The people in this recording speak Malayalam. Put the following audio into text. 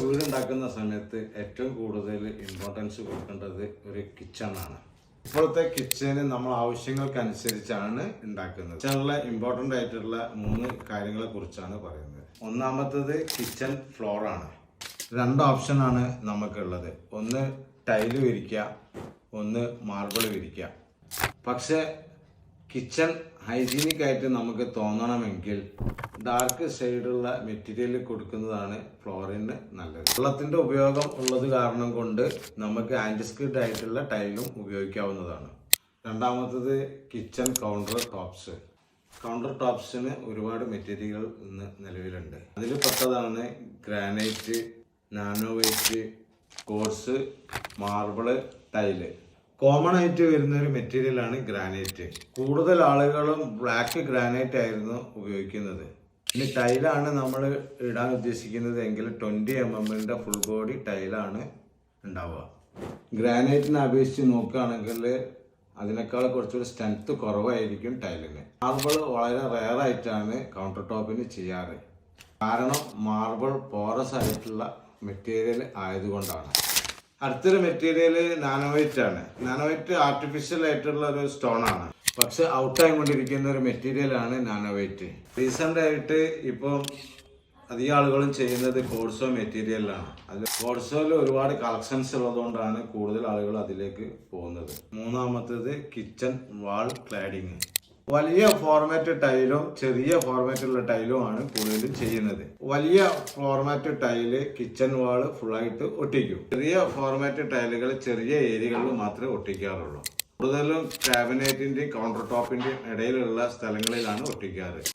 വീടുണ്ടാക്കുന്ന സമയത്ത് ഏറ്റവും കൂടുതൽ ഇമ്പോർട്ടൻസ് കൊടുക്കേണ്ടത് ഒരു കിച്ചണാണ്. ഇപ്പോഴത്തെ കിച്ചന് നമ്മൾ ആവശ്യങ്ങൾക്കനുസരിച്ചാണ് ഉണ്ടാക്കുന്നത്. കിച്ചണിലെ ഇമ്പോർട്ടൻ്റ് ആയിട്ടുള്ള 3 കാര്യങ്ങളെ കുറിച്ചാണ് പറയുന്നത്. ഒന്നാമത്തത് കിച്ചൺ ഫ്ലോറാണ്. 2 ഓപ്ഷനാണ് നമുക്കുള്ളത്. ഒന്ന് ടൈല് വിരിക്കുക, ഒന്ന് മാർബിൾ വിരിക്കുക. പക്ഷെ കിച്ചൺ ഹൈജീനിക് ആയിട്ട് നമുക്ക് തോന്നണമെങ്കിൽ ഡാർക്ക് സൈഡുള്ള മെറ്റീരിയൽ കൊടുക്കുന്നതാണ് ഫ്ലോറിന് നല്ലത്. വെള്ളത്തിൻ്റെ ഉപയോഗം ഉള്ളത് കാരണം കൊണ്ട് നമുക്ക് ആൻറ്റിസ്കിഡ് ആയിട്ടുള്ള ടൈലും ഉപയോഗിക്കാവുന്നതാണ്. രണ്ടാമത്തത് കിച്ചൺ കൗണ്ടർ ടോപ്സ്. കൗണ്ടർ ടോപ്സിന് ഒരുപാട് മെറ്റീരിയലുകൾ ഇന്ന് നിലവിലുണ്ട്. അതിൽ പെട്ടതാണ് granite, nano white, course, marble, tile. Common ആയിട്ട് വരുന്ന ഒരു മെറ്റീരിയലാണ് ഗ്രാനൈറ്റ്. കൂടുതൽ ആളുകളും ബ്ലാക്ക് ഗ്രാനൈറ്റ് ആയിരുന്നു ഉപയോഗിക്കുന്നത്. ഇനി ടൈലാണ് നമ്മൾ ഇടാൻ ഉദ്ദേശിക്കുന്നത് എങ്കിൽ 20 mm ഫുൾ ബോഡി ടൈലാണ് ഉണ്ടാവുക. ഗ്രാനൈറ്റിനെ അപേക്ഷിച്ച് നോക്കുകയാണെങ്കിൽ അതിനേക്കാൾ കുറച്ചുകൂടി സ്ട്രെങ്ത് കുറവായിരിക്കും ടൈലിന്. മാർബിൾ വളരെ റെയർ ആയിട്ടാണ് കൗണ്ടർ ടോപ്പിന് ചെയ്യാറ്. കാരണം മാർബിൾ പോറസ് ആയിട്ടുള്ള മെറ്റീരിയൽ ആയതുകൊണ്ടാണ്. അടുത്തൊരു മെറ്റീരിയൽ നാനോവൈറ്റ് ആണ്. നാനോവൈറ്റ് ആർട്ടിഫിഷ്യൽ ആയിട്ടുള്ള ഒരു സ്റ്റോൺ ആണ്. പക്ഷെ ഔട്ടായിക്കൊണ്ടിരിക്കുന്ന ഒരു മെറ്റീരിയലാണ് നാനോവൈറ്റ്. റീസെന്റ് ആയിട്ട് ഇപ്പം അധികം ആളുകളും ചെയ്യുന്നത് കോഴ്സോ മെറ്റീരിയലാണ്. അതിൽ കോഴ്സോയിൽ ഒരുപാട് കളക്ഷൻസ് ഉള്ളതുകൊണ്ടാണ് കൂടുതൽ ആളുകൾ അതിലേക്ക് പോകുന്നത്. മൂന്നാമത്തേത് കിച്ചൺ വാൾ ക്ലാഡിങ്. വലിയ ഫോർമാറ്റ് ടൈലും ചെറിയ ഫോർമാറ്റുള്ള ടൈലും ആണ് കൂടുതലും ചെയ്യുന്നത്. വലിയ ഫോർമാറ്റ് ടൈല് കിച്ചൺ വാള് ഫുള്ളായിട്ട് ഒട്ടിക്കും. ചെറിയ ഫോർമാറ്റ് ടൈലുകൾ ചെറിയ ഏരിയകളിൽ മാത്രമേ ഒട്ടിക്കാറുള്ളൂ. കൂടുതലും ക്യാബിനറ്റിന്റെയും കൗണ്ടർ ടോപ്പിന്റെയും ഇടയിലുള്ള സ്ഥലങ്ങളിലാണ് ഒട്ടിക്കാറ്.